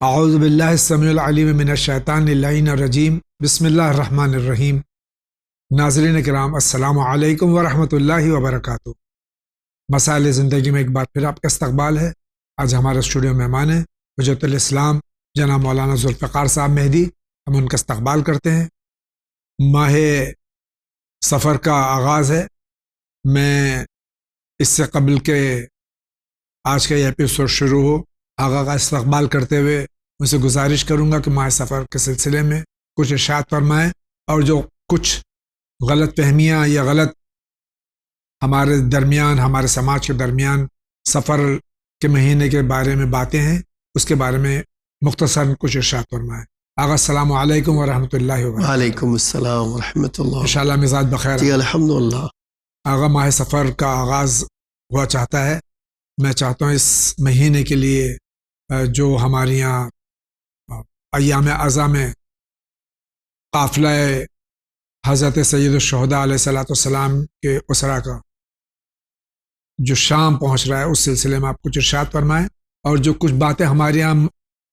اعوذ باللہ السمیع العلیم من الشیطان اللعین الرجیم بسم اللہ الرحمن الرحیم۔ ناظرین کرام، السلام علیکم ورحمۃ اللہ وبرکاتہ۔ مسائل زندگی میں ایک بار پھر آپ کا استقبال ہے۔ آج ہمارے اسٹوڈیو مہمان ہیں حجت الاسلام جناب مولانا ذوالفقار صاحب مہدی۔ ہم ان کا استقبال کرتے ہیں۔ ماہ سفر کا آغاز ہے۔ میں اس سے قبل کہ آج کا یہ ایپیسوڈ شروع ہو، آغا کا استقبال کرتے ہوئے ان سے گزارش کروں گا کہ ماہ سفر کے سلسلے میں کچھ ارشاد فرمائیں، اور جو کچھ غلط فہمیاں یا غلط ہمارے درمیان، ہمارے سماج کے درمیان سفر کے مہینے کے بارے میں باتیں ہیں، اس کے بارے میں مختصر کچھ ارشاد فرمائیں۔ آغا السلام علیکم ورحمۃ اللہ وبرکاتہ۔ وعلیکم السلام ورحمۃ اللہ۔ انشاءاللہ مزاج بخیر۔ جی الحمدللہ۔ آغا ماہ سفر کا آغاز ہوا چاہتا ہے۔ میں چاہتا ہوں اس مہینے کے لیے جو ہمارے یہاں ایام اعظم میں قافلہ حضرت سید الشہداء علیہ السلام کے اسرا کا جو شام پہنچ رہا ہے، اس سلسلے میں آپ کچھ ارشاد فرمائیں، اور جو کچھ باتیں ہمارے یہاں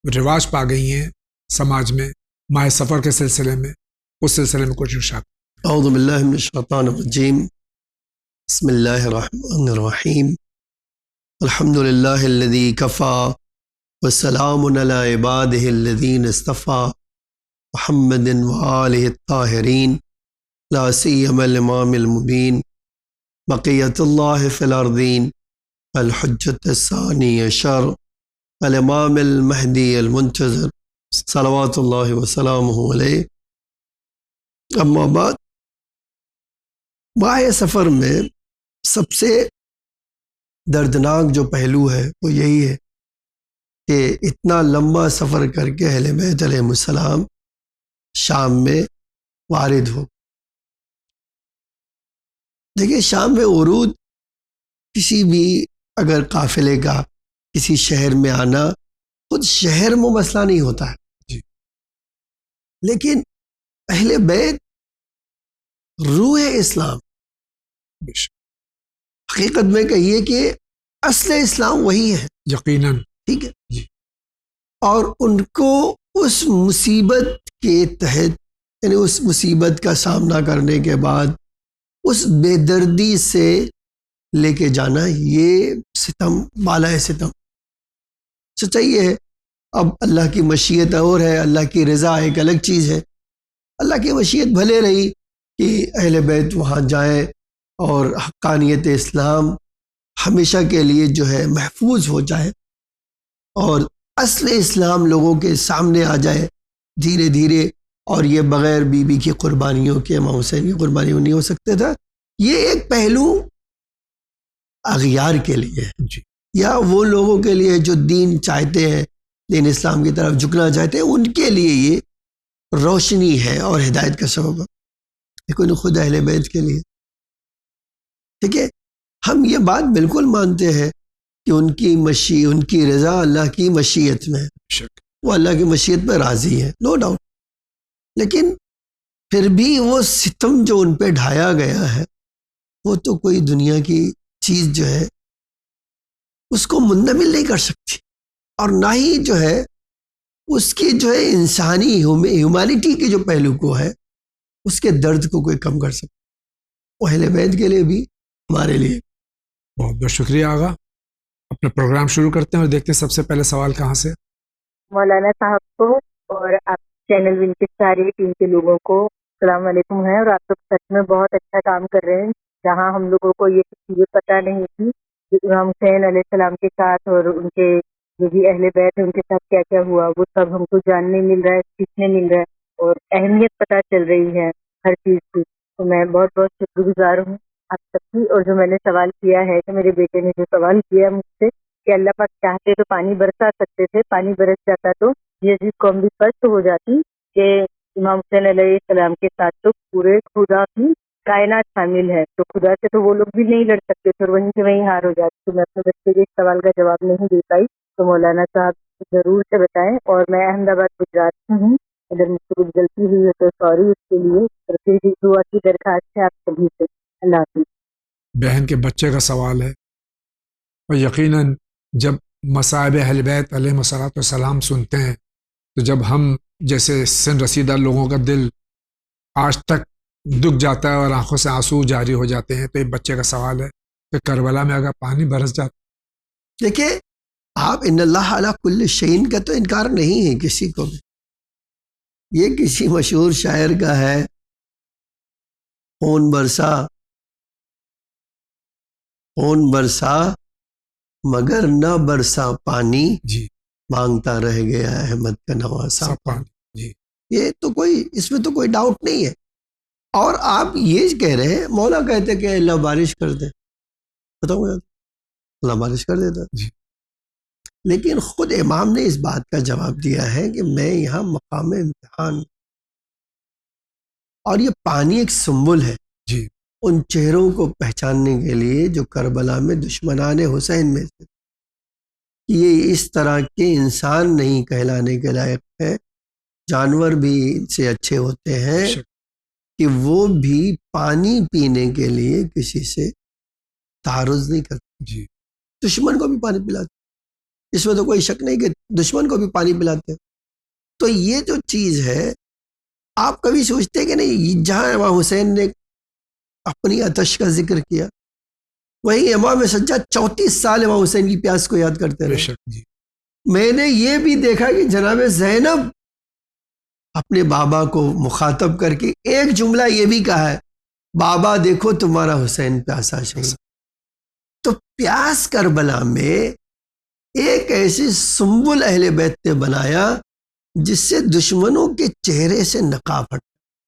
رواج پا گئی ہیں سماج میں ماہ سفر کے سلسلے میں، اس سلسلے میں کچھ ارشاد۔ اعوذ باللہ من الشیطان الرجیم، بسم اللہ الرحمن الرحیم، الحمد للہ الذی کفا والسلام علی عبادہ الذین اصطفیٰ محمد وآلہ الطاہرین لا سیما الامام المبین بقیت اللہ فی الارضین الحجۃ الثانی عشر الامام المہدی المنتظر صلوات اللہ وسلامہ علیہ۔ اما بعد، ماہ سفر میں سب سے دردناک جو پہلو ہے وہ یہی ہے کہ اتنا لمبا سفر کر کے اہل بیت علیہ السلام شام میں وارد ہو۔ دیکھیے، شام میں ورود کسی بھی اگر قافلے کا کسی شہر میں آنا خود شہر میں مسئلہ نہیں ہوتا ہے، جی، لیکن اہل بیت روح اسلام، حقیقت میں کہیے کہ اصل اسلام وہی ہے، یقیناً، ٹھیک ہے جی، اور ان کو اس مصیبت کے تحت، یعنی اس مصیبت کا سامنا کرنے کے بعد اس بے دردی سے لے کے جانا، یہ ستم بالا ہے ستم۔ سچائی یہ ہے، اب اللہ کی مشیت اور ہے، اللہ کی رضا ایک الگ چیز ہے۔ اللہ کی مشیت بھلے رہی کہ اہل بیت وہاں جائیں اور حقانیت اسلام ہمیشہ کے لیے جو ہے محفوظ ہو جائے، اور اصل اسلام لوگوں کے سامنے آ جائے دھیرے دھیرے، اور یہ بغیر بی بی کی قربانیوں کے، امام حسین کی قربانیوں نہیں ہو سکتے تھا۔ یہ ایک پہلو اغیار کے لیے ہے، جی، یا وہ لوگوں کے لیے جو دین چاہتے ہیں، دین اسلام کی طرف جھکنا چاہتے ہیں، ان کے لیے یہ روشنی ہے اور ہدایت کا سبب ہے، لیکن خود اہل بیت کے لیے، ٹھیک ہے، ہم یہ بات بالکل مانتے ہیں کہ ان کی رضا اللہ کی مشیت میں ہے، وہ اللہ کی مشیت پہ راضی ہے، نو ڈاؤٹ، لیکن پھر بھی وہ ستم جو ان پہ ڈھایا گیا ہے، وہ تو کوئی دنیا کی چیز جو ہے اس کو منتقل نہیں کر سکتی، اور نہ ہی جو ہے اس کی جو ہے انسانی ہیومینٹی کے جو پہلو کو ہے، اس کے درد کو کوئی کم کر سکتا، وہ اہل بیت کے لیے بھی ہمارے لیے۔ بہت بہت شکریہ آغا۔ اپنا پروگرام شروع کرتے ہیں اور دیکھتے ہیں سب سے پہلے سوال کہاں سے۔ مولانا صاحب کو اور آپ چینل ون کے ساری ٹیم کے لوگوں کو السلام علیکم ہے، اور آپ لوگ سچ میں بہت اچھا کام کر رہے ہیں۔ جہاں ہم لوگوں کو یہ چیزیں پتہ نہیں تھی کہ امام حسین علیہ السلام کے ساتھ اور ان کے جو بھی اہل بیت ہیں ان کے ساتھ کیا کیا ہوا، وہ سب ہم کو جاننے مل رہا ہے، سیکھنے مل رہا ہے، اور اہمیت پتہ چل رہی ہے ہر چیز کی۔ تو میں بہت بہت شکر گزار ہوں آپ سب کی۔ اور جو میں نے سوال کیا ہے، کہ میرے بیٹے نے جو سوال کیا مجھ سے کہ اللہ پاک چاہتے تو پانی برسا سکتے تھے، پانی برس جاتا تو یہ عزیز قوم بھی پست ہو جاتی کہ امام حسین علیہ السلام کے ساتھ تو پورے خدا کی کائنات شامل ہے، تو خدا سے تو وہ لوگ بھی نہیں لڑ سکتے تھے، اور وہیں سے وہیں ہار ہو جاتی۔ تو میں اپنے بچے کے اس سوال کا جواب نہیں دے پائی، تو مولانا صاحب ضرور سے بتائیں۔ اور میں احمد آباد گجرات سے ہوں، اگر مجھ سے کچھ غلطی ہوئی ہے تو سوری اس کے لیے، اور پھر بھی دعا کی درخواست ہے آپ سبھی سے۔ اللہ حافظ۔ بہن کے بچے کا سوال ہے، اور یقیناً جب مصائب اہل بیت علیہ الصلوۃ والسلام سنتے ہیں تو جب ہم جیسے سن رسیدہ لوگوں کا دل آج تک دکھ جاتا ہے اور آنکھوں سے آنسو جاری ہو جاتے ہیں. تو ایک بچے کا سوال ہے کہ کربلا میں اگر پانی برس جاتا. دیکھیں آپ ان اللہ علی کل شیء کا تو انکار نہیں ہے کسی کو بھی. یہ کسی مشہور شاعر کا ہے، خون برسا مگر نہ برسا پانی، جی مانگتا رہ گیا احمد کا نواسا سب پانی. جی یہ تو اس میں تو کوئی ڈاؤٹ نہیں ہے. اور آپ یہ کہہ رہے ہیں مولا کہتے کہ اللہ بارش کر دے، بتاؤ اللہ بارش کر دیتا. جی لیکن خود امام نے اس بات کا جواب دیا ہے کہ میں یہاں مقام امتحان، اور یہ پانی ایک سمبل ہے جی ان چہروں کو پہچاننے کے لیے جو کربلا میں دشمنان حسین میں سے. یہ اس طرح کے انسان نہیں کہلانے کے لائق ہے، جانور بھی ان سے اچھے ہوتے ہیں کہ وہ بھی پانی پینے کے لیے کسی سے تعارض نہیں کرتے. جی دشمن کو بھی پانی پلاتے، اس میں تو کوئی شک نہیں کہ دشمن کو بھی پانی پلاتے. تو یہ جو چیز ہے آپ کبھی سوچتے کہ نہیں، جہاں امام حسین نے اپنی آتش کا ذکر کیا وہی امام سجاد 34 سال امام حسین کی پیاس کو یاد کرتے رہے. جی میں نے یہ بھی دیکھا کہ جناب زینب اپنے بابا کو مخاطب کر کے ایک جملہ یہ بھی کہا ہے، بابا دیکھو تمہارا حسین پیاسا شہید. تو پیاس کربلا میں ایک ایسی سنبل اہل بیت نے بنایا جس سے دشمنوں کے چہرے سے نقاب ہٹ.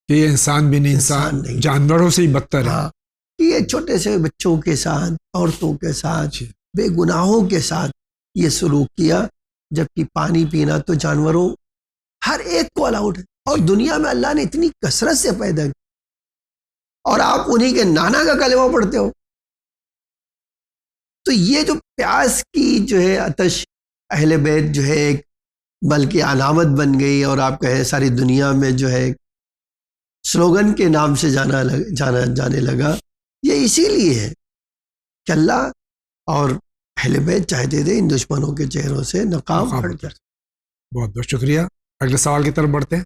یہ انسان بھی نہیں، انسان نہیں، جانوروں سے ہی بدتر ہے. ہاں یہ چھوٹے سے بچوں کے ساتھ، عورتوں کے ساتھ، جی بے گناہوں کے ساتھ یہ سلوک کیا، جبکہ پانی پینا تو جانوروں ہر ایک کو الاؤڈ ہے. اور دنیا میں اللہ نے اتنی کثرت سے پیدا کی اور آپ انہی کے نانا کا کلمہ پڑھتے ہو. تو یہ جو پیاس کی جو ہے آتش اہل بیت جو ہے ایک بلکہ علامت بن گئی، اور آپ کہیں ساری دنیا میں جو ہے سلوگن کے نام سے جانے لگا. یہ اسی لیے ہے کہ اللہ اور اہل بیت چاہتے تھے ان دشمنوں کے چہروں سے نقاب ہٹ جائے. بہت بہت شکریہ. اگلے سوال کی طرف بڑھتے ہیں.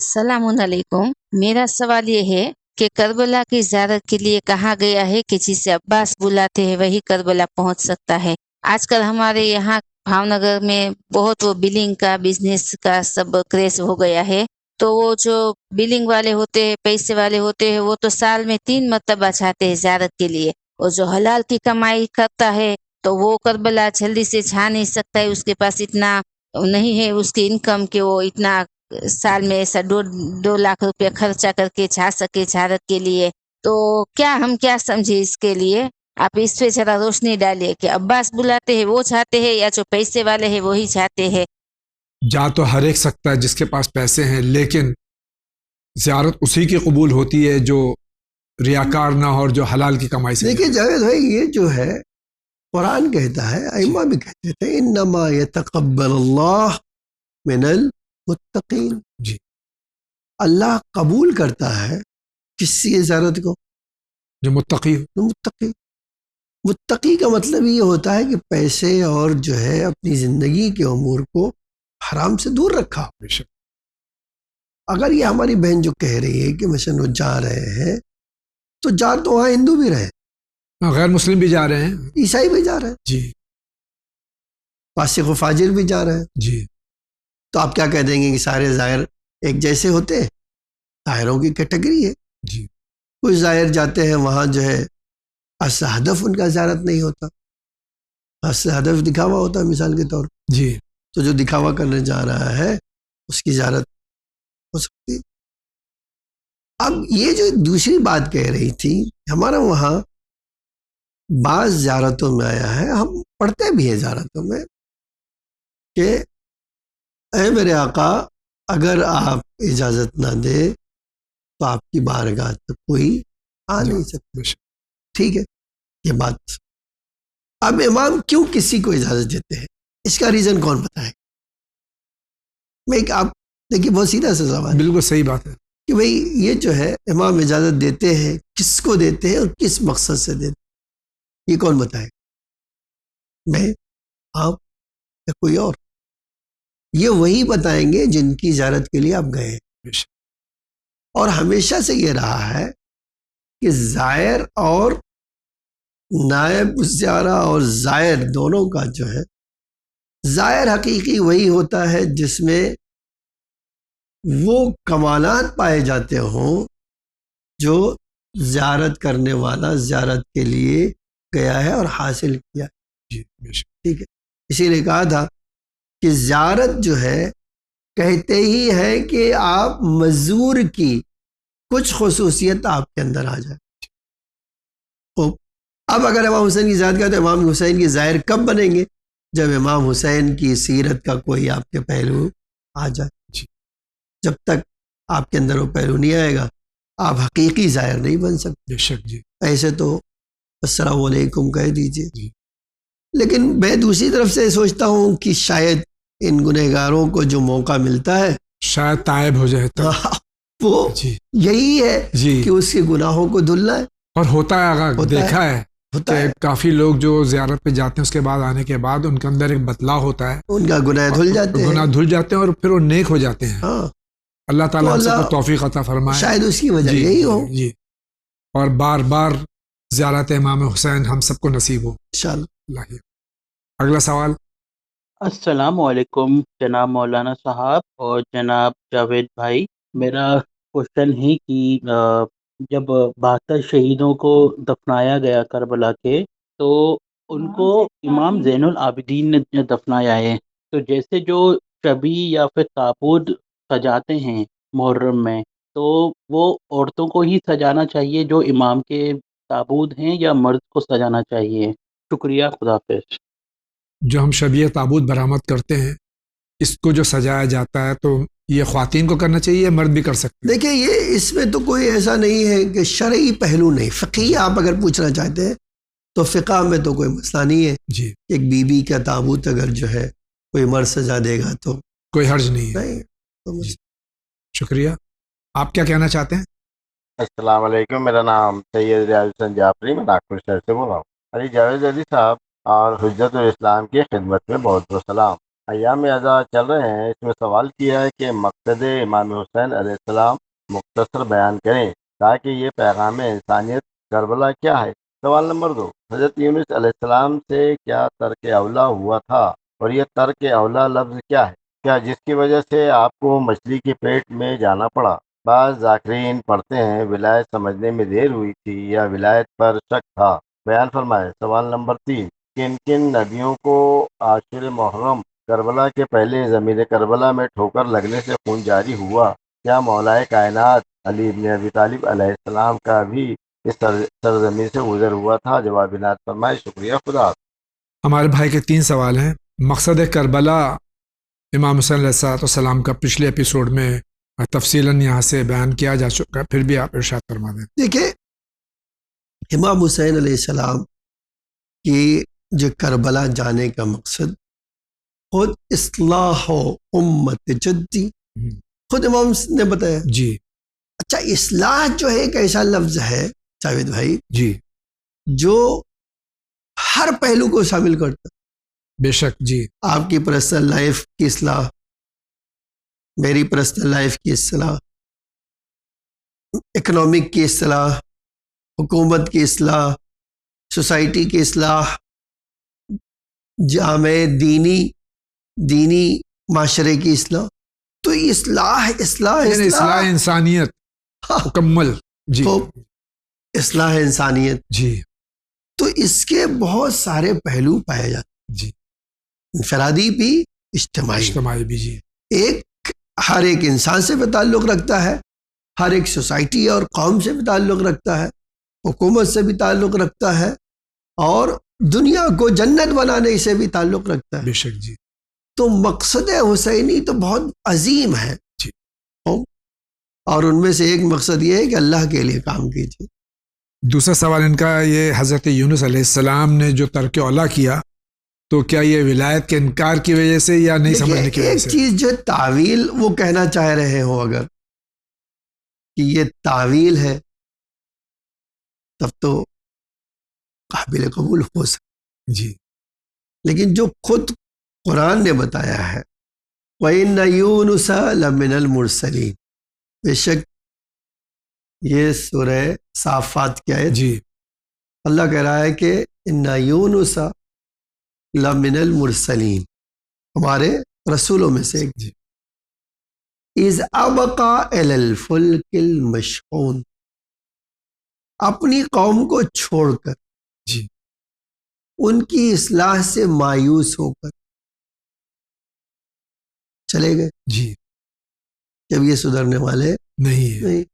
السلام علیکم. میرا سوال یہ ہے کہ کربلا کی زیارت کے لیے کہا گیا ہے کہ جسے عباس بلاتے ہیں وہی کربلا پہنچ سکتا ہے. آج کل ہمارے یہاں بھاؤ نگر میں بہت وہ بلنگ کا بزنس کا سب کریز ہو گیا ہے. تو وہ جو بلنگ والے ہوتے ہیں، پیسے والے ہوتے ہیں، وہ تو سال میں 3 مرتبہ چاہتے ہیں زیارت کے لیے. اور جو حلال کی کمائی کرتا ہے تو وہ کربلا جلدی سے چھا نہیں سکتا ہے، اس کے پاس اتنا نہیں ہے اس کی انکم کہ وہ اتنا سال میں ایسا 2 لاکھ روپے خرچہ کر کے چھا سکے زیارت کے لیے. تو ہم کیا سمجھے اس کے لیے؟ آپ اس پہ ذرا روشنی ڈالیے کہ عباس بلاتے ہیں وہ چاہتے ہیں یا جو پیسے والے ہیں وہی چاہتے ہیں. جا تو ہر ایک سکتا ہے جس کے پاس پیسے ہیں، لیکن زیارت اسی کی قبول ہوتی ہے جو ریاکار نہ ہو اور جو حلال کی کمائی سے. دیکھیے جاوید بھائی، یہ جو ہے قرآن کہتا ہے، ائمہ بھی کہتے تھے، انما یتقبل اللہ من المتقین. جی اللہ قبول کرتا ہے کس کی زیارت کو؟ جو متقی ہو. متقی کا مطلب یہ ہوتا ہے کہ پیسے اور جو ہے اپنی زندگی کے امور کو حرام سے دور رکھا. اگر یہ ہماری بہن جو کہہ رہی ہے کہ مثلا وہ جا رہے ہیں تو جا تو وہاں ہندو بھی رہے، غیر مسلم بھی جا رہے ہیں، عیسائی بھی جا رہے ہیں، جی فاسق و فاجر بھی جا رہے ہیں. جی تو آپ کیا کہہ دیں گے کہ سارے زائر ایک جیسے ہوتے ہیں؟ زائروں کی کیٹیگری ہے. جی کچھ زائر جاتے ہیں وہاں جو ہے اصل ہدف ان کا زیارت نہیں ہوتا، اصل ہدف دکھاوا ہوتا ہے مثال کے طور پر. جی تو جو دکھاوا کرنے جا رہا ہے اس کی زیارت ہو سکتی. اب یہ جو دوسری بات کہہ رہی تھی، ہمارا وہاں بعض زیارتوں میں آیا ہے، ہم پڑھتے بھی ہیں زیارتوں میں کہ اے میرے آقا اگر آپ اجازت نہ دے تو آپ کی بارگاہ تک کوئی آ نہیں سکتا. ٹھیک ہے یہ بات. اب امام کیوں کسی کو اجازت دیتے ہیں، اس کا ریزن کون بتائے؟ میں آپ دیکھیے بہت سیدھا سا سوال، بالکل صحیح بات ہے کہ بھئی یہ جو ہے امام اجازت دیتے ہیں، کس کو دیتے ہیں اور کس مقصد سے دیتے ہیں، یہ کون بتائے؟ میں آپ یا کوئی اور؟ یہ وہی بتائیں گے جن کی زیارت کے لیے آپ گئے ہیں. اور ہمیشہ سے یہ رہا ہے کہ زائر اور نائب الزیارہ اور زائر دونوں کا جو ہے، زائر حقیقی وہی ہوتا ہے جس میں وہ کمالات پائے جاتے ہوں جو زیارت کرنے والا زیارت کے لیے گیا ہے اور حاصل کیا. جی ٹھیک ہے، اسی لیے کہا تھا کہ زیارت جو ہے کہتے ہی ہے کہ آپ مزور کی کچھ خصوصیت آپ کے اندر آ جائے. اب اگر امام حسین کی زیارت کا تو امام حسین کی زائر کب بنیں گے؟ جب امام حسین کی سیرت کا کوئی آپ کے پہلو آ جائے. جب تک آپ کے اندر وہ پہلو نہیں آئے گا آپ حقیقی زائر نہیں بن سکتے. بے شک جی. ایسے تو السلام علیکم کہہ دیجئے. جی. لیکن میں دوسری طرف سے سوچتا ہوں کہ شاید ان گنہگاروں کو جو موقع ملتا ہے شاید تائب ہو جائے تو وہ جی یہی ہے جی. کہ اس کے گناہوں کو دھلنا ہے. اور ہوتا ہے، اگر دیکھا ہے ہوتا ہے کہ کافی لوگ جو زیارت پہ جاتے ہیں اس کے بعد آنے کے بعد ان کے اندر ایک بدلاؤ ہوتا ہے، ان کا گناہ دھل جاتے گناہ ہیں. دھل جاتے ہیں اور پھر وہ نیک ہو جاتے ہیں. ہاں، اللہ تعالیٰ تو ہم سب اللہ کو توفیق عطا فرمائے. شاید اس کی وجہ جی یہی ہو. جی. اور بار بار زیارت امام حسین ہم سب کو نصیب ہو انشاءاللہ. اللہ. اگلا سوال. السلام علیکم جناب مولانا صاحب اور جناب جاوید بھائی. میرا کوشچن ہے کہ جب 72 شہیدوں کو دفنایا گیا کربلا کے، تو ان کو امام زین العابدین نے دفنایا ہے. تو جیسے جو شبی یا پھر تابوت سجاتے ہیں محرم میں، تو وہ عورتوں کو ہی سجانا چاہیے جو امام کے تابوت ہیں، یا مرد کو سجانا چاہیے؟ شکریہ، خدا حافظ. جو ہم شبیہ تابوت برآمد کرتے ہیں اس کو جو سجایا جاتا ہے تو یہ خواتین کو کرنا چاہیے یا مرد بھی کر سکتے ہیں؟ دیکھیں یہ اس میں تو کوئی ایسا نہیں ہے کہ شرعی پہلو نہیں، فقہی آپ اگر پوچھنا چاہتے ہیں تو فقہ میں تو کوئی مسئلہ نہیں ہے. جی. ایک بی بی کا تابوت اگر جو ہے کوئی مرد سجا دے گا تو کوئی حرج نہیں ہے. نہیں تو جی. شکریہ. آپ کیا کہنا چاہتے ہیں؟ السلام علیکم، میرا نام سید ریاض حسین جعفری، میں ناگپور شہر سے بول رہا ہوں. علی جاوید علی صاحب اور حجت الاسلام کی خدمت میں بہت بہت سلام. ایام اعزاز چل رہے ہیں، اس میں سوال کیا ہے کہ مقصد امام حسین علیہ السلام مختصر بیان کریں تاکہ یہ پیغام انسانیت کربلا کیا ہے. سوال نمبر 2، حضرت یونس علیہ السلام سے کیا ترک اولا ہوا تھا، اور یہ ترک اولا لفظ کیا ہے؟ کیا جس کی وجہ سے آپ کو مچھلی کے پیٹ میں جانا پڑا؟ بعض ذاکرین پڑھتے ہیں ولایت سمجھنے میں دیر ہوئی تھی یا ولایت پر شک تھا، بیان فرمائے. سوال نمبر 3، کن کن نبیوں کو عاشر محرم کربلا کے پہلے زمین کربلا میں ٹھوکر لگنے سے خون جاری ہوا؟ کیا مولائے کائنات علی بن ابی طالب علیہ السلام کا بھی اس سرزمین سے گزر ہوا تھا؟ جواب عنایت فرمائے. شکریہ، خدا حافظ. ہمارے بھائی کے 3 سوال ہیں. مقصد کربلا امام حسین علیہ السلام کا پچھلے ایپیسوڈ میں تفصیلاً یہاں سے بیان کیا جا چکا ہے، پھر بھی آپ ارشاد فرما دیں. دیکھیں امام حسین علیہ السلام کی جو کربلا جانے کا مقصد خود اصلاح و امت جدی، خود امام نے بتایا. جی. اچھا، اصلاح جو ہے ایک ایسا لفظ ہے جاوید بھائی جی. جو ہر پہلو کو شامل کرتا ہے. بے شک. جی. آپ کی پرسنل لائف کی اصلاح، میری پرسنل لائف کی اصلاح، اکنامک کی اصلاح، حکومت کی اصلاح، سوسائٹی کی اصلاح، جامع دینی معاشرے کی اصلاح. تو اصلاح یعنی اصلاح انسانیت مکمل. جی. تو اصلاح انسانیت، جی. تو اس کے بہت سارے پہلو پائے جاتے ہیں. جی. انفرادی بھی، اجتماعی بھی. جی. ایک ہر ایک انسان سے بھی تعلق رکھتا ہے، ہر ایک سوسائٹی اور قوم سے بھی تعلق رکھتا ہے، حکومت سے بھی تعلق رکھتا ہے، اور دنیا کو جنت بنانے سے بھی تعلق رکھتا ہے. بے شک. جی. تو مقصد حسینی تو بہت عظیم ہے. جی. اور ان میں سے ایک مقصد یہ ہے کہ اللہ کے لیے کام کیجیے. دوسرا سوال ان کا یہ، حضرت یونس علیہ السلام نے جو ترک اولا کیا تو کیا یہ ولایت کے انکار کی وجہ سے یا نہیں سمجھنے کی وجہ ایک سے؟ چیز جو تعویل وہ کہنا چاہ رہے ہو اگر کہ یہ تعویل ہے تب تو قابل قبول ہو سکتا. جی. لیکن جو خود قرآن نے بتایا ہے وَإِنَّ يُونُسَ لَمِنَ الْمُرْسَلِينَ، بے شک یہ سورہ صافات کی آیت، جی اللہ کہہ رہا ہے کہ اِنَّ يُونُسَ لَمِنَ الْمُرْسَلِينَ، ہمارے رسولوں میں سے ایک، جی اِذْ أَبَقَا إِلَى الْفُلْكِ الْمَشْحُونِ، اپنی قوم کو چھوڑ کر، جی ان کی اصلاح سے مایوس ہو کر چلے گئے، جی جب یہ سدھرنے والے نہیں ہے، نہیں۔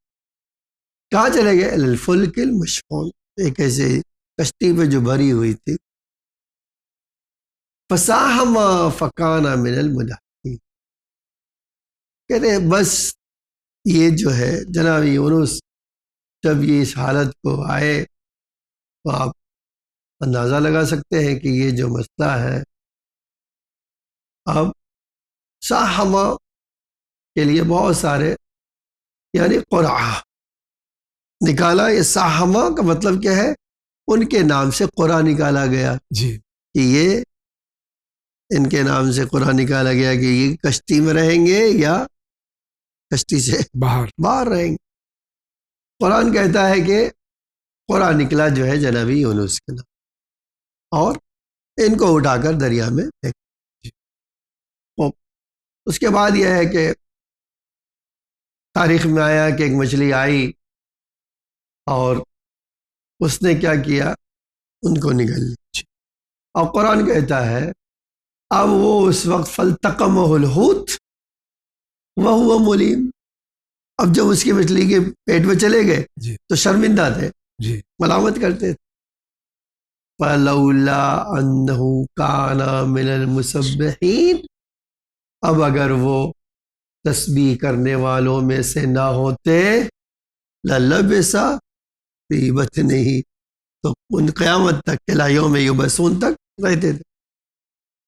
کہاں چلے گئے؟ إِلَى الْفُلْكِ الْمَشْحُونِ، ایک ایسے کشتی پہ جو بھری ہوئی تھی، فَسَاهَمَ فَكَانَ مِنَ الْمُدْحَضِينَ، کہتے ہیں بس یہ جو ہے جناب یونس جب یہ اس حالت کو آئے تو آپ اندازہ لگا سکتے ہیں کہ یہ جو مسئلہ ہے، اب ساہمہ کے لیے بہت سارے یعنی قرعہ نکالا، یہ ساہمہ کا مطلب کیا ہے؟ ان کے نام سے قرعہ نکالا گیا جی کہ یہ ان کے نام سے قرعہ نکالا گیا کہ یہ کشتی میں رہیں گے یا کشتی سے باہر رہیں گے۔ قرآن کہتا ہے کہ قرعہ نکلا جو ہے جنابی یونس کے نام، اور ان کو اٹھا کر دریا میں پھینک۔ اس کے بعد یہ ہے کہ تاریخ میں آیا کہ ایک مچھلی آئی اور اس نے کیا کیا؟ ان کو نگل لی، اور قرآن کہتا ہے اب وہ اس وقت فَالْتَقَمَهُ الْحُوتُ وَهُوَ مُلِيمٌ، اب جب اس کی مچھلی کے پیٹ میں چلے گئے جی تو شرمندہ تھے، جی ملامت کرتے تھے۔ فَلَوْلَا أَنَّهُ كَانَ مِنَ الْمُسَبِّحِينَ، اب اگر وہ تسبیح کرنے والوں میں سے نہ ہوتے، لَلَبِثَ فِي بَطْنِهِ، تو ان قیامت تک اِلَىٰ یومِ یُبْعَثُونَ تک رہتے تھے۔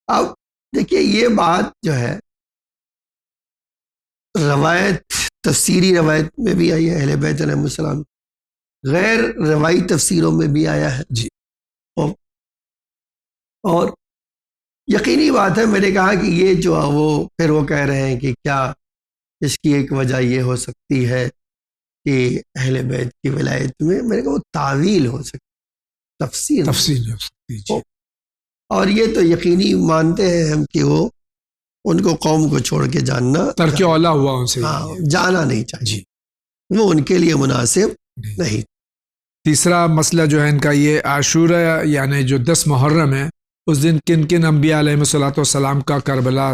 اب دیکھیے یہ بات جو ہے روایت، تفسیری روایت میں بھی آئی ہے اہل بیت علیہ السلام، غیر روایی تفسیروں میں بھی آیا ہے جی اور یقینی بات ہے، میں نے کہا کہ یہ جو وہ پھر وہ کہہ رہے ہیں کہ کیا اس کی ایک وجہ یہ ہو سکتی ہے کہ اہل بیت کی ولایت میں نے کہا وہ تعویل ہو سکتی، تفسیر ہو سکتی، جی اور یہ تو یقینی مانتے ہیں ہم کہ وہ ان کو قوم کو چھوڑ کے جاننا ترک اولا ہوا ان سے، جانا نہیں چاہیے، جی وہ ان کے لیے مناسب نہیں۔ تیسرا مسئلہ جو ہے ان کا یہ عاشورہ یعنی جو 10 محرم ہے، اس دن کن کن انبیاء علیہ الصلوۃ والسلام کا کربلا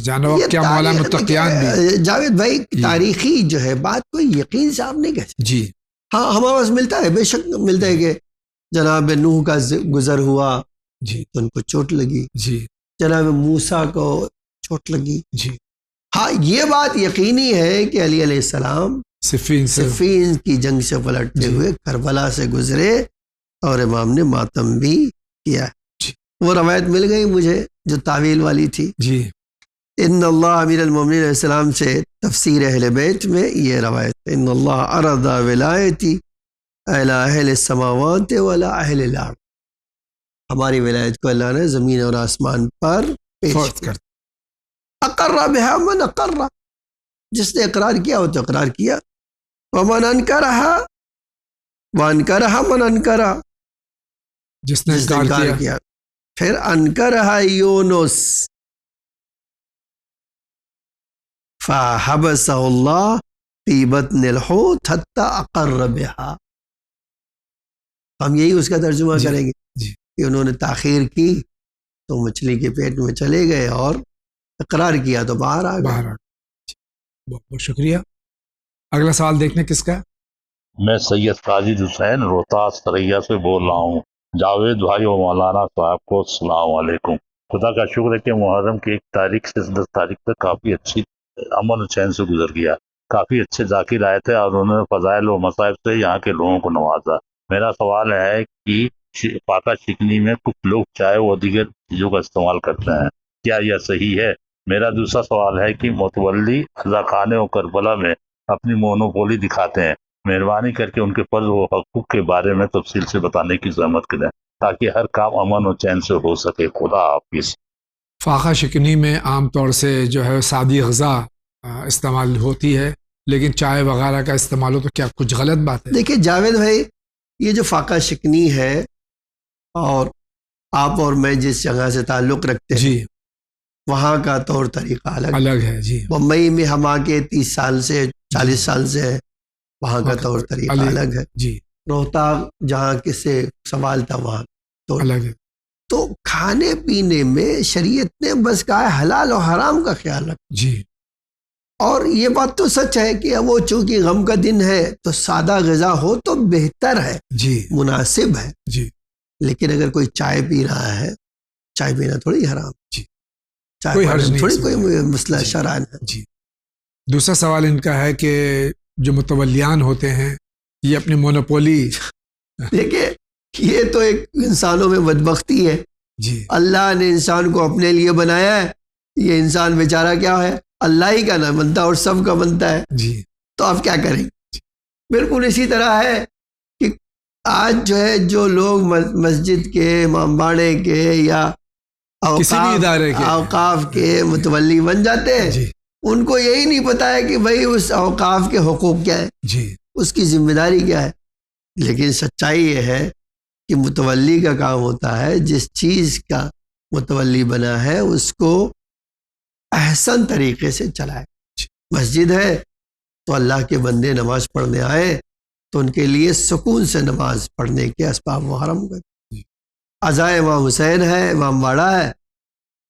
جانا ہوا، کیا مولانا متقیان بھی؟ جاوید بھائی تاریخی جو ہے بات کوئی یقین سے آپ نہیں کہہ سکتے، جی ہاں ہمارے پاس ملتا ہے، بے شک ملتا ہے کہ جناب نوح کا گزر ہوا جی تو ان کو چوٹ لگی، جی جناب موسیٰ کو چوٹ لگی، جی ہاں یہ بات یقینی ہے کہ علی علیہ السلام صفین کی جنگ سے پلٹتے ہوئے کربلا سے گزرے اور امام نے ماتم بھی کیا، وہ روایت مل گئی مجھے جو تعویل والی تھی۔ جی ان اللہ امیر المومنین علیہ السلام سے تفسیر اہل بیت میں یہ روایت، ان اللہ عرض ولایتی الی اہل السماوات وعلی اہل الارض، ہماری ولایت کو اللہ نے زمین اور آسمان پر پیش کیا۔ اقر بها من اقر، جس نے اقرار کیا وہ تو اقرار کیا، ومن انکرہا وانکرہا من انکرہ، جس نے انکار کیا پھر انکرہا یونس فحبسہ اللہ فی بطن الحوت حتی اقر بها، ہم یہی اس کا ترجمہ کریں گے کہ انہوں نے تاخیر کی تو مچھلی کے پیٹ میں چلے گئے اور اقرار کیا تو باہر آ گئے۔ بہت بہت شکریہ۔ اگلا سوال دیکھنے کس کا؟ میں سید ساجد حسین روہتاس سریا سے بول رہا ہوں۔ جاوید بھائی و مولانا صاحب کو السلام علیکم۔ خدا کا شکر ہے کہ محرم کی 1 تاریخ سے 10 تاریخ تک کافی اچھی امن و چین سے گزر گیا، کافی اچھے ذاکر آئے تھے اور انہوں نے فضائل و مصائب سے یہاں کے لوگوں کو نوازا۔ میرا سوال ہے کہ فاقہ شکنی میں کچھ لوگ چائے و دیگر چیزوں کا استعمال کرتے ہیں، کیا یہ صحیح ہے؟ میرا دوسرا سوال ہے کہ متولی اذاخانے و کربلا میں اپنی مونوپولی دکھاتے ہیں، مہربانی کر کے ان کے فرض و حقوق کے بارے میں تفصیل سے بتانے کی زحمت کریں۔ تاکہ ہر کام امن و چین سے ہو سکے. خدا حافظ. فاقہ شکنی میں عام طور سے جو ہے سادی غذا استعمال ہوتی ہے، لیکن چائے وغیرہ کا استعمال ہو تو کیا کچھ غلط بات ہے؟ دیکھیے جاوید بھائی، یہ جو فاقہ شکنی ہے، اور آپ اور میں جس جگہ سے تعلق رکھتے ہیں جی وہاں کا طور طریقہ الگ ہے. جی ممبئی میں ہم آ کے 30 سال سے 40 سال سے ہے، وہاں کا طور طریقہ الگ ہے. جی روہتاک جہاں کس سے سوال تھا وہاں تو الگ ہے. تو کھانے پینے میں شریعت نے بس کہا ہے حلال و حرام کا خیال رکھ. جی اور یہ بات تو سچ ہے کہ وہ چونکہ غم کا دن ہے تو سادہ غذا ہو تو بہتر ہے، جی مناسب ہے. جی لیکن اگر کوئی چائے پی رہا ہے، چائے پینا تھوڑی حرام، جی چائے کوئی حرج پینے میں نہیں تھوڑی اس میں. کوئی مسئلہ جی. شرعن ہے. جی دوسرا سوال ان کا ہے کہ جو متولیان ہوتے ہیں یہ اپنی مونوپولی. دیکھیے یہ تو ایک انسانوں میں بدبختی ہے. جی اللہ نے انسان کو اپنے لیے بنایا ہے، یہ انسان بیچارہ کیا ہے، اللہ ہی کا نہ بنتا اور سب کا بنتا ہے. جی تو آپ کیا کریں؟ بالکل اسی طرح ہے کہ آج جو ہے جو لوگ مسجد کے، امام باڑے کے یا کسی بھی ادارے کے اوقاف کے متولی بن جاتے ہیں، جی ان کو یہی نہیں پتا ہے کہ بھائی اس اوقاف کے حقوق کیا ہے، جی اس کی ذمہ داری کیا ہے. لیکن سچائی یہ ہے کہ متولی کا کام ہوتا ہے جس چیز کا متولی بنا ہے اس کو احسن طریقے سے چلائے. مسجد ہے تو اللہ کے بندے نماز پڑھنے آئے تو ان کے لیے سکون سے نماز پڑھنے کے اسباب محرم کر. عزا امام حسین ہے، امام باڑہ ہے،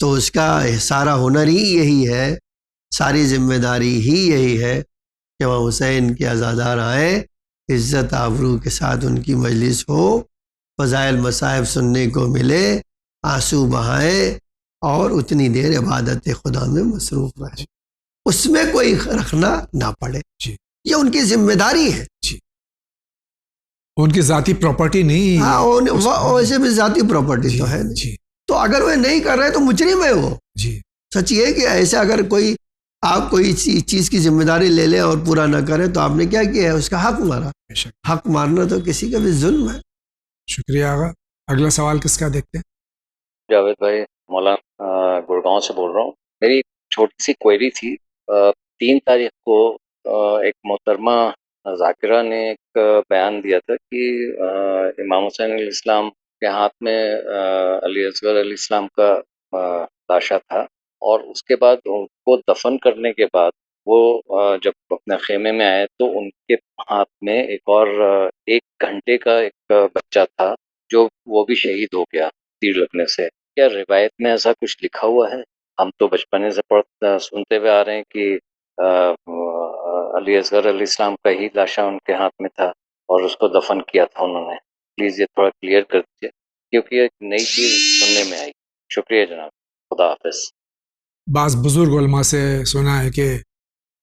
تو اس کا سارا ہنر ہی یہی ہے، ساری ذمہ داری ہی یہی ہے کہ امام حسین کے عزادار آئیں، عزت آبرو کے ساتھ ان کی مجلس ہو، فضائل مصائب سننے کو ملے، آنسو بہائیں اور اتنی دیر عبادت خدا میں مصروف رہے، اس میں کوئی رکھنا نہ پڑے. جی یہ ان کی ذمہ داری ہے. جی ان کی ذاتی پراپرٹی نہیں. ہاں ویسے بھی ذاتی پراپرٹی تو ہے نہیں. جی تو اگر وہ نہیں کر رہے تو مجرم ہے وہ. جی سچ یہ ہے کہ ایسے اگر کوئی آپ کوئی چیز کی ذمہ داری لے لیں اور پورا نہ کریں تو آپ نے کیا کیا ہے، اس کا حق مارا. حق مارنا تو کسی کا بھی ظلم ہے. شکریہ آغا. اگلا سوال کس کا دیکھتے ہیں؟ جاوید بھائی، مولانا گڑگاؤں سے بول رہا ہوں. میری چھوٹی سی کوئری تھی. 3 تاریخ کو ایک محترمہ ذاکرہ نے ایک بیان دیا تھا کہ امام حسین علیہ السلام کے ہاتھ میں علی اصغر علیہ السلام کا لاشا تھا، اور اس کے بعد ان کو دفن کرنے کے بعد وہ جب اپنے خیمے میں آئے تو ان کے ہاتھ میں ایک اور 1 گھنٹے کا ایک بچہ تھا جو وہ بھی شہید ہو گیا تیر لگنے سے. کیا روایت میں ایسا کچھ لکھا ہوا ہے؟ ہم تو بچپنے سے سنتے ہوئے آ رہے ہیں کہ علی اصغر علیہ السلام کا ہی لاشا ان کے ہاتھ میں تھا اور اس کو دفن کیا تھا انہوں نے. پلیز یہ تھوڑا کلیئر کر دیجیے کیونکہ ایک نئی چیز سننے میں آئی. شکریہ جناب. خدا حافظ. بعض بزرگ علماء سے سنا ہے کہ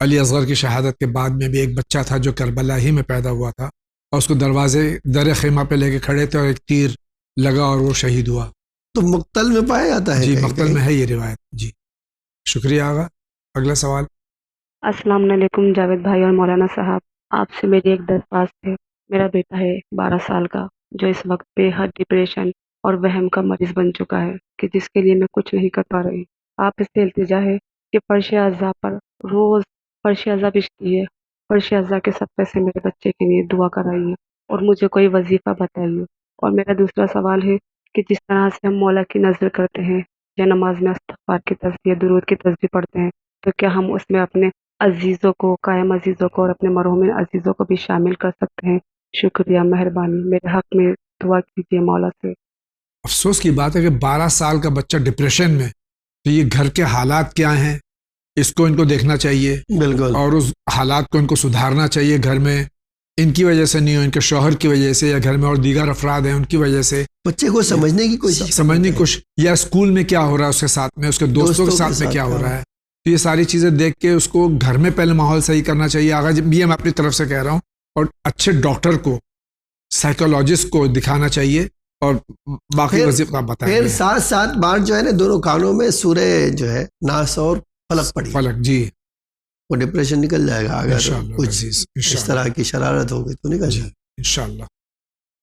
علی اصغر کی شہادت کے بعد میں بھی ایک بچہ تھا جو کربلا ہی میں پیدا ہوا تھا اور اس کو دروازے در خیمہ پہ لے کے کھڑے تھے اور ایک تیر لگا اور وہ شہید ہوا. تو مقتل میں پایا جاتا ہے. جی کہیں مقتل میں ہے یہ روایت. جی شکریہ آغا. اگلا سوال. السلام علیکم جاوید بھائی اور مولانا صاحب. آپ سے میری ایک درخواست ہے. میرا بیٹا ہے 12 سال کا جو اس وقت بے حد ڈپریشن اور وہم کا مریض بن چکا ہے کہ جس کے لیے میں کچھ نہیں کر پا رہی. آپ اس سے التجا ہے کہ فرش اعضاء پر روز فرش اعضاء بچتی ہے، فرش اعضاء کے صدقے سے میرے بچے کے لیے دعا کرائیے اور مجھے کوئی وظیفہ بتائیے. اور میرا دوسرا سوال ہے کہ جس طرح سے ہم مولا کی نظر کرتے ہیں یا نماز میں استغفار کی تسبیح، درود کی تسبیح پڑھتے ہیں، تو کیا ہم اس میں اپنے عزیزوں کو، قائم عزیزوں کو اور اپنے مرحوم عزیزوں کو بھی شامل کر سکتے ہیں؟ شکریہ، مہربانی. میرے حق میں دعا کیجیے مولا سے. افسوس کی بات ہے کہ 12 سال کا بچہ ڈپریشن میں، تو یہ گھر کے حالات کیا ہیں اس کو ان کو دیکھنا چاہیے. بالکل. اور اس حالات کو ان کو سدھارنا چاہیے. گھر میں ان کی وجہ سے نہیں ہو، ان کے شوہر کی وجہ سے یا گھر میں اور دیگر افراد ہیں ان کی وجہ سے. بچے کو سمجھنے کی کوشش، سمجھنے کی کوشش، یا اسکول میں کیا ہو رہا ہے اس کے ساتھ میں، اس کے دوستوں کے ساتھ میں کیا ہو رہا ہے. تو یہ ساری چیزیں دیکھ کے اس کو گھر میں پہلے ماحول صحیح کرنا چاہیے. آگا یہ میں اپنی طرف سے کہہ رہا ہوں. اور اچھے ڈاکٹر کو، سائیکولوجسٹ کو دکھانا چاہیے اور باقی وظیفہ بتائیں. پھر ساتھ بار جو ہے نا دونوں کانوں میں سورہ جو ہے ناس اور فلق پڑی. فلق. جی وہ ڈپریشن نکل جائے گا. اگر کچھ انشاءاللہ اس طرح کی شرارت ہوگی تو نکل جائے گا انشاءاللہ.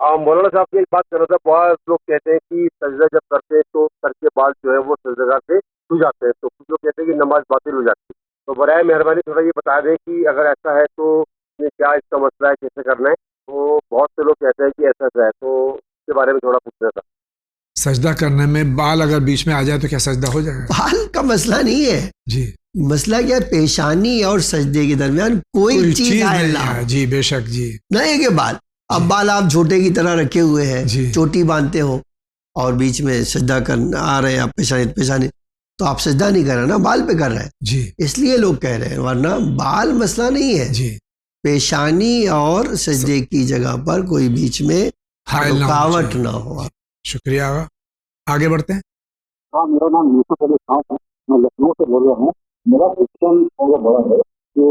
مولانا صاحب سے ایک بات کر رہا تھا. بہت لوگ کہتے ہیں کہ سجدہ جب کرتے ہیں تو سر کے بال جو ہے وہ سجدہ سے چھو جاتے ہیں, تو کچھ لوگ کہتے ہیں کہ نماز باطل ہو جاتی ہے. تو برائے مہربانی تھوڑا یہ بتا دیں کہ اگر ایسا ہے تو کیا اس کا مسئلہ ہے, کیسے کرنا ہے. تو بہت سے لوگ کہتے ہیں کہ ایسا ہے, تو اس کے بارے میں تھوڑا پوچھنا تھا. سجدہ کرنے میں بال اگر بیچ میں آ جائے تو کیا سجدہ ہو جائے گا؟ بال کا مسئلہ نہیں ہے جی, مسئلہ کیا ہے, پیشانی اور سجدے کے درمیان کوئی چیز حائل نہ ہو. جی بے شک. جی نہیں کہ بال, اب بال آپ جھوٹے کی طرح رکھے ہوئے ہیں, جی. چوٹی باندھتے ہو اور بیچ میں سجدہ کرنا آ رہے ہیں آپ پیشانی, تو آپ سجدہ نہیں کر رہے نا, بال پہ کر رہے ہیں. جی اس لیے لوگ کہہ رہے ہیں, ورنہ بال مسئلہ نہیں ہے. جی پیشانی اور سجدے کی جگہ پر کوئی بیچ میں رکاوٹ نہ ہو. شکریہ. آگے بڑھتے ہیں. ہاں, میرا نام یوسف علی خان ہے, میں لکھنؤ سے بول رہا ہوں. میرا کوشچن بہت بڑا ہے کہ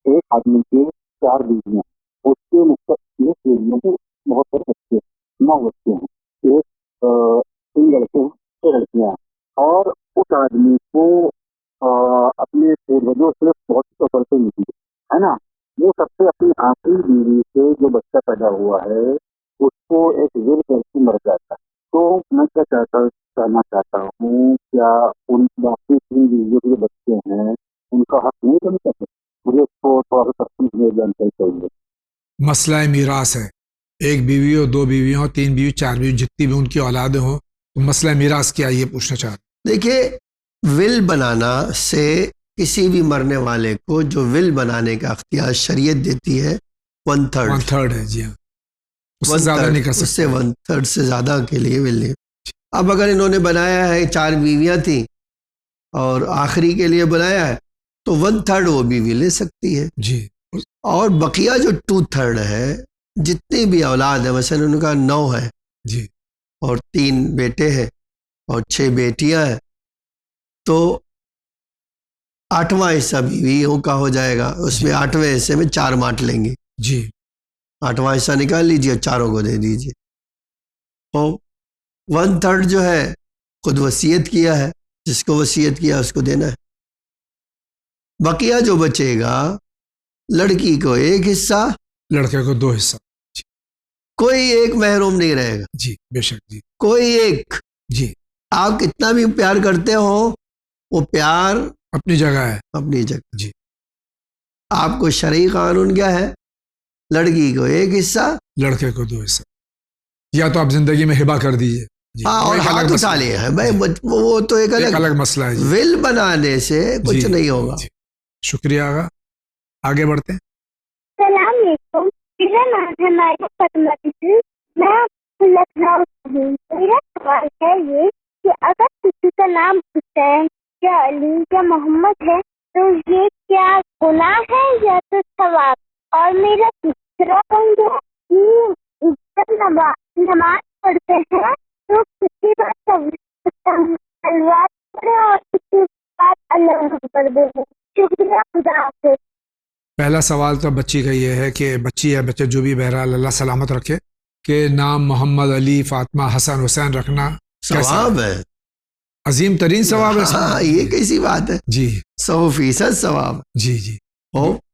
ایک آدمی کے 4 بیویاں, اس کے مختلف بیویوں کے بہت سارے بچے 9 بچے ہیں, ایک 3 لڑکے ہیں 6 لڑکیاں ہیں, اور اس آدمی کو اپنے پوروجوں سے بہت سی سفلتیں ملی ہے نا. وہ سب سے اپنی آخری بیوی سے جو بچہ پیدا ہوا ہے اس کو ایک ول کر کے مر جاتا ہے. تو میں کیا کہنا چاہتا ہوں, کیا ان باقی 3 بیویوں کے جو بچے ہیں ان کا حق نہیں بن سکتے؟ مجھے اس کو تھوڑا سا تفصیل میں جانکاری چاہیے. مسئلہ میراث ہے. ایک بیوی ہو, 2 بیویاں ہو, 3 بیوی, 4 بیوی, جتنی بھی ان کی اولادیں ہوں, تو مسئلہ میراث کیا یہ پوچھنا چاہ رہا ہوں. دیکھیے, ول بنانا سے کسی بھی مرنے والے کو جو ول بنانے کا اختیار شریعت دیتی ہے 1/3 ہے. جی ہاں, اس سے زیادہ نہیں کر اس سے سکتے. 1/3 سے زیادہ کے لیے ول نہیں. اب اگر انہوں نے بنایا ہے 4 بیویاں تھیں اور آخری کے لیے بنایا ہے تو 1/3 وہ بیوی لے سکتی ہے. جی اور بقیہ جو 2/3 ہے, جتنی بھی اولاد ہے, مثلا ان کا 9 ہے جی, اور 3 بیٹے ہیں اور 6 بیٹیاں ہیں, تو 8واں حصہ بیویوں کا ہو جائے گا. اس میں 8ویں حصے میں 4 بانٹ لیں گے. جی 8واں حصہ نکال لیجیے, 4 کو دے دیجیے. تو 1/3 جو ہے خود وصیت کیا ہے, جس کو وصیت کیا اس کو دینا ہے. بقیہ جو بچے گا, لڑکی کو 1 حصہ, لڑکے کو 2 حصہ. کوئی ایک محروم نہیں رہے گا. جی بے شک. جی کوئی ایک. جی, آپ کتنا بھی پیار کرتے ہو, وہ پیار اپنی جگہ ہے. اپنی جگہ. جی, آپ کو شرعی قانون کیا ہے, لڑکی کو 1 حصہ, لڑکے کو 2 حصہ, یا تو آپ زندگی میں ہبا کر دیجئے. جی, ہاں, اور ہاتھ اٹھا لے ہے بھائی, وہ تو ایک الگ مسئلہ ہے. ول بنانے سے کچھ نہیں ہوگا. جی. شکریہ. آگے بڑھتے ہیں. السلام علیکم, میرا نام ہے مائرہ فاطمہ بی. میں لکھنؤ سے ہوں. میرا سوال ہے یہ کہ اگر کسی کا نام حسین یا علی یا محمد ہے تو یہ کیا گناہ ہے یا تو ثواب؟ اور میرا دوسرا پوائنٹ ہے کہ جب نماز پڑھتے ہیں تو کسی بات تلوار پڑھے اور کسی بات اللہ اکبر بولے. شکریہ. خدا حافظ. پہلا سوال تو بچی کا یہ ہے کہ بچی ہے بچہ جو بھی بہرحال اللہ سلامت رکھے, کہ نام محمد, علی, فاطمہ, حسن, حسین رکھنا ثواب ہے, عظیم ترین ثواب ہے. ہاں, یہ کیسی بات ہے. جی 100% ثواب. جی جی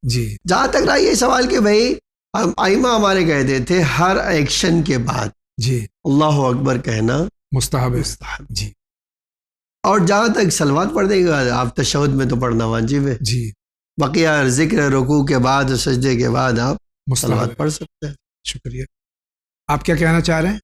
جی. جہاں تک رہا یہ سوال کہ بھائی ائمہ ہمارے کہتے تھے ہر ایکشن کے بعد جی اللہ اکبر کہنا مستحب ہے. جی. اور جہاں تک صلوات پڑھنے کے بعد آپ تشہد میں تو پڑھنا واجب ہے. جی. بقیہ ذکر رکوع کے بعد اور سجدے کے بعد آپ صلوات پڑھ سکتے ہیں. شکریہ. آپ کیا کہنا چاہ رہے ہیں؟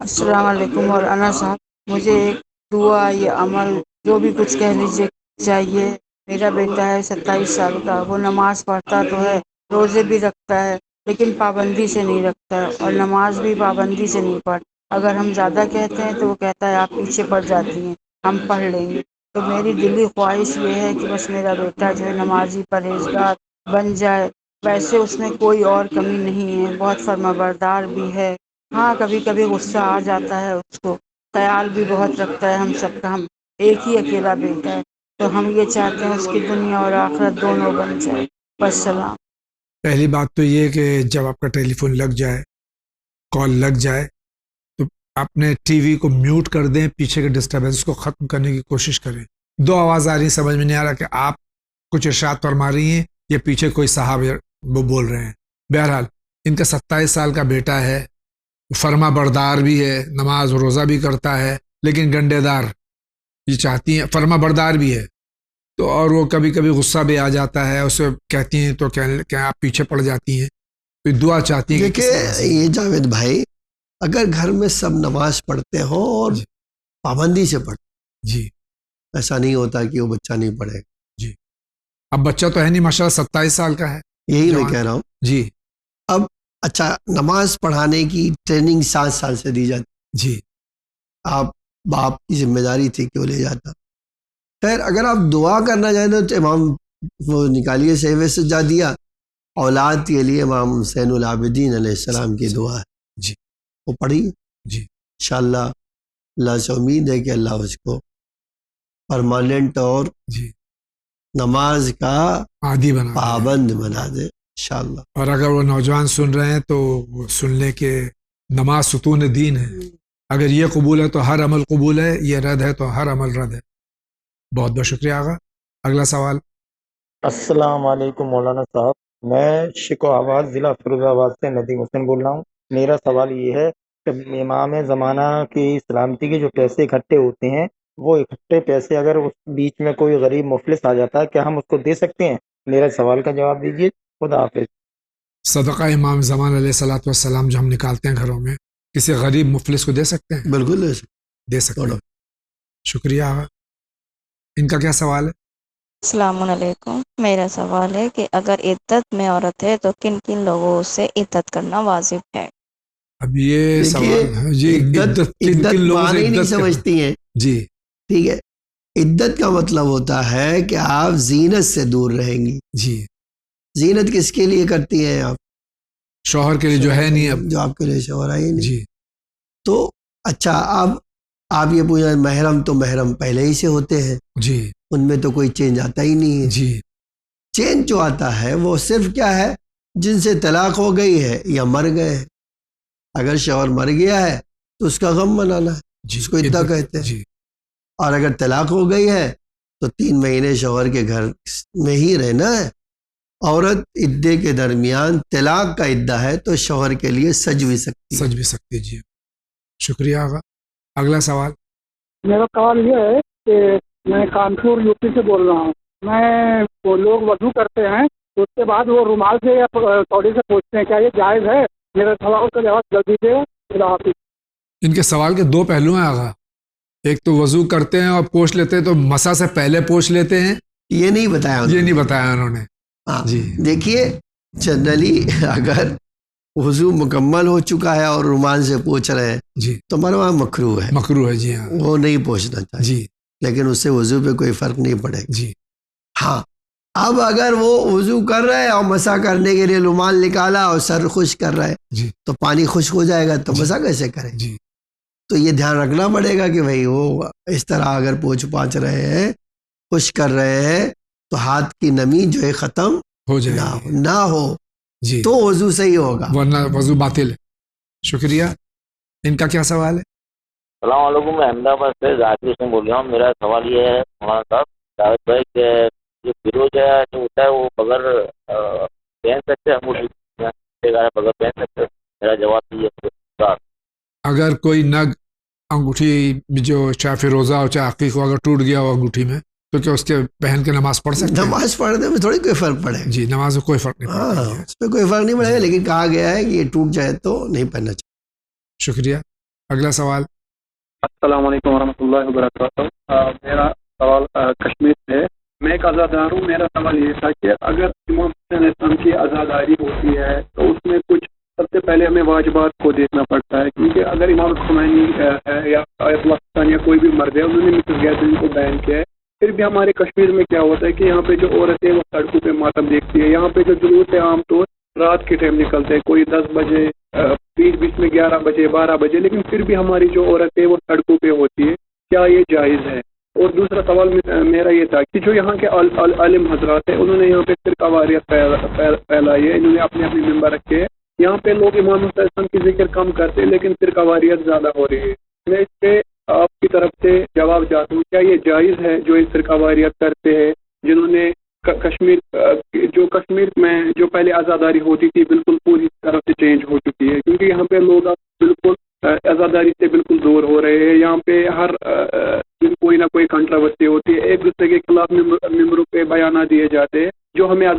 السلام علیکم مولانا صاحب, مجھے ایک دعا یا عمل جو بھی کچھ کہہ لیجیے چاہیے. میرا بیٹا ہے 27 سال کا, وہ نماز پڑھتا تو ہے, روزے بھی رکھتا ہے, لیکن پابندی سے نہیں رکھتا ہے, اور نماز بھی پابندی سے نہیں پڑھتا. اگر ہم زیادہ کہتے ہیں تو وہ کہتا ہے آپ پیچھے پڑ جاتی ہیں, ہم پڑھ لیں گے. تو میری دلی خواہش یہ ہے کہ بس میرا بیٹا جو ہے نمازی پرہیزگار بن جائے. ویسے اس میں کوئی اور کمی نہیں ہے, بہت فرمانبردار بھی ہے. ہاں, کبھی کبھی غصہ آ جاتا ہے اس کو, خیال بھی بہت رکھتا ہے ہم سب کا. ہم ایک ہی اکیلا بیٹا ہے, تو ہم یہ چاہتے ہیں اس کی دنیا اور آخرت دونوں بن جائے. والسلام. پہلی بات تو یہ کہ جب آپ کا ٹیلی فون لگ جائے, کال لگ جائے, تو اپنے ٹی وی کو میوٹ کر دیں, پیچھے کے ڈسٹربنس کو ختم کرنے کی کوشش کریں. 2 آواز آ رہی, سمجھ میں نہیں آ رہا کہ آپ کچھ ارشاد فرما رہی ہیں یا پیچھے کوئی صاحب وہ بول رہے ہیں. بہرحال ان کا 27 سال کا بیٹا ہے, فرما بردار بھی ہے، نماز روزہ بھی کرتا ہے، لیکن گنڈے دار یہ چاہتی ہیں، فرما بردار بھی ہے تو، اور وہ کبھی کبھی غصہ بھی آ جاتا ہے، اسے کہتی ہیں تو کہ آپ پیچھے پڑ جاتی ہیں، تو دعا چاہتی ہیں. دیکھیں یہ جاوید بھائی، اگر گھر میں سب نماز پڑھتے ہوں اور پابندی سے پڑھتے، جی ایسا نہیں ہوتا کہ وہ بچہ نہیں پڑھے. جی اب بچہ تو ہے نہیں ماشاءاللہ، 27 سال کا ہے. یہی میں کہہ رہا ہوں. جی اب اچھا، نماز پڑھانے کی ٹریننگ 7 سال سے دی جاتی. جی آپ باپ کی ذمہ داری تھی کہ وہ لے جاتا. خیر، اگر آپ دعا کرنا چاہتے تو امام وہ نکالیے صحیفے سے جا دیا، اولاد کے لیے امام حسین العابدین علیہ السلام کی دعا ہے. جی وہ پڑھی. جی انشاءاللہ اللہ سے امید ہے کہ اللہ اس کو پرماننٹ اور جی نماز کا عادی بنا دے. پابند بنا دے انشاءاللہ. اور اگر وہ نوجوان سن رہے ہیں تو وہ سن لیں کہ نماز ستون دین ہے، اگر یہ قبول ہے تو ہر عمل قبول ہے، یہ رد ہے تو ہر عمل رد ہے. بہت بہت شکریہ آغا. اگلا سوال. السلام علیکم مولانا صاحب، میں شکو آباد ضلع فیروز آباد سے ندیم حسین بول رہا ہوں. میرا سوال یہ ہے کہ امام زمانہ کی سلامتی کے جو پیسے اکٹھے ہوتے ہیں، وہ اکٹھے پیسے اگر اس بیچ میں کوئی غریب مفلس آ جاتا ہے، کیا ہم اس کو دے سکتے ہیں؟ میرے سوال کا جواب دیجیے. خدا حافظ. صدقہ امام زمان علیہ الصلوۃ والسلام جو ہم نکالتے ہیں گھروں میں، کسی غریب مفلس کو دے سکتے ہیں؟ بالکل دے سکتے ہیں. شکریہ آغا. ان کا کیا سوال ہے؟ السلام علیکم. میرا سوال ہے کہ اگر عدت میں عورت ہے تو کن کن لوگوں سے عدت کرنا واجب ہے؟ اب یہ سوال جی عدت معنی نہیں سمجھتی ہیں. جی ٹھیک ہے. عدت کا مطلب ہوتا ہے کہ آپ زینت سے دور رہیں گی. جی زینت کس کے لیے کرتی ہیں آپ؟ شوہر کے لیے جو ہے نہیں، اب جو آپ کے لیے شوہر آئی نہیں. جی تو اچھا، اب آپ یہ پوچھیں محرم تو محرم پہلے ہی سے ہوتے ہیں، جی ان میں تو کوئی چینج آتا ہی نہیں ہے. جی چینج جو آتا ہے وہ صرف کیا ہے، جن سے طلاق ہو گئی ہے یا مر گئے ہیں. اگر شوہر مر گیا ہے تو اس کا غم منانا ہے، جس کو عدہ کہتے ہیں. جی اور اگر طلاق ہو گئی ہے تو 3 مہینے شوہر کے گھر میں ہی رہنا ہے. عورت عدے کے درمیان طلاق کا عدہ ہے تو شوہر کے لیے سج بھی سکتی. جی شکریہ آغا. اگلا سوال. میرا سوال یہ ہے کہ میں کانپور یو پی سے بول رہا ہوں. وہ لوگ وضو کرتے ہیں تو اس کے بعد وہ رومال سے یا توڑی سے پوچھتے ہیں، کیا یہ جائز ہے؟ میرا سوال کا جواب جلدی دیجیے گا. خدا حافظ. ان کے سوال کے 2 پہلو ہیں آغا. ایک تو وضو کرتے ہیں اور پوچھ لیتے ہیں، تو مسا سے پہلے پوچھ لیتے ہیں، یہ نہیں بتایا انہوں نے. جی دیکھیے، جنرلی اگر وضو مکمل ہو چکا ہے اور رومال سے پوچھ رہے ہیں جی تو مروا مکروہ ہے. جی ہاں، وہ نہیں پوچھنا چاہیے. جی لیکن اس سے وضو پہ کوئی فرق نہیں پڑے گا. جی ہاں، اب اگر وہ وضو کر رہے اور مسا کرنے کے لیے رومال نکالا اور سر خشک کر رہے جی تو پانی خشک ہو جائے گا، تو مسا کیسے کرے؟ جی تو یہ دھیان رکھنا پڑے گا کہ بھائی وہ اس طرح اگر پوچھ پاچھ رہے ہیں، خشک کر رہے ہیں، تو ہاتھ کی نمی جو ہے ختم ہو جائے نہ ہو جی، تو وضو صحیح ہوگا، ورنہ وضو باطل ہے. شکریہ. ان کا کیا سوال ہے؟ السلام علیکم. میں احمدآباد سے ذاکر حسین بول رہا ہوں. میرا سوال یہ ہے مولانا صاحب جاوید بھائی کہ جو فروج ہے جو ہوتا ہے وہ بغیر پہن سکتے ہیں، بغیر پہن سکتے ہیں؟ میرا جواب یہ. اگر کوئی نگ انگوٹھی جو چاہے فیروزہ ہو چاہے عقیق ہو، اگر ٹوٹ گیا ہو انگوٹھی میں، تو کیا اس کے پہن کے نماز پڑھ سکتے ہیں؟ نماز پڑھنے میں تھوڑی کوئی فرق پڑے گا. جی نماز میں کوئی فرق نہیں پڑتا. ہاں، اس پہ کوئی فرق نہیں پڑے گا، لیکن کہا گیا ہے کہ یہ ٹوٹ جائے تو نہیں پہننا چاہیے. شکریہ. اگلا سوال. السلام علیکم ورحمۃ اللہ وبرکاتہ. میرا سوال کشمیر سے. میں ایک عزادار ہوں. میرا سوال یہ تھا کہ اگر امام حسین علیہ السلام کی عزاداری ہوتی ہے تو اس میں کچھ سب سے پہلے ہمیں واجبات کو دیکھنا پڑتا ہے، کیونکہ اگر امام خمینی ہے یا آیت اللہ حسین یا کوئی بھی مرد ہے، انہوں نے مثل غیث کو بیان کیا ہے، پھر بھی ہمارے کشمیر میں کیا ہوتا ہے کہ یہاں پہ جو عورتیں وہ سڑکوں پہ ماتم دیکھتی ہے. یہاں پہ جو جلوس ہے عام طور رات کے ٹائم نکلتے ہیں، کوئی 10 بجے، بیچ میں 11 بجے 12 بجے، لیکن پھر بھی ہماری جو عورتیں وہ سڑکوں پہ ہوتی ہے. کیا یہ جائز ہے؟ اور دوسرا سوال میرا یہ تھا کہ جو یہاں کے عالم حضرات ہیں، انہوں نے یہاں پہ فرقہ واریت پھیلائی ہے، انہوں نے اپنے ممبر رکھے ہیں. یہاں پہ لوگ امام حسین کی ذکر کم کرتے ہیں لیکن فرقہ واریت زیادہ ہو رہی ہے. میں اس پہ آپ کی طرف سے جواب چاہتا ہوں، کیا یہ جائز ہے جو اس فرقہ واریت کرتے ہیں، جنہوں نے کشمیر میں جو پہلے آزاداری ہوتی تھی بالکل پوری طرح سے چینج ہو چکی ہے، کیونکہ یہاں پہ لوگ اب بالکل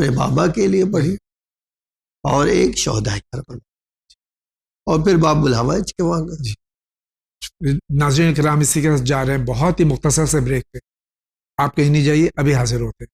اپنے بابا کے لیے پڑھی اور ایک شہدائے کربلا، اور پھر باپ بلاوا کہ وہاں کا۔ ناظرین کرام اسی کے ساتھ جا رہے ہیں بہت ہی مختصر سے بریک پہ، آپ کہیں نہیں جائیے، ابھی حاضر ہوتے ہیں۔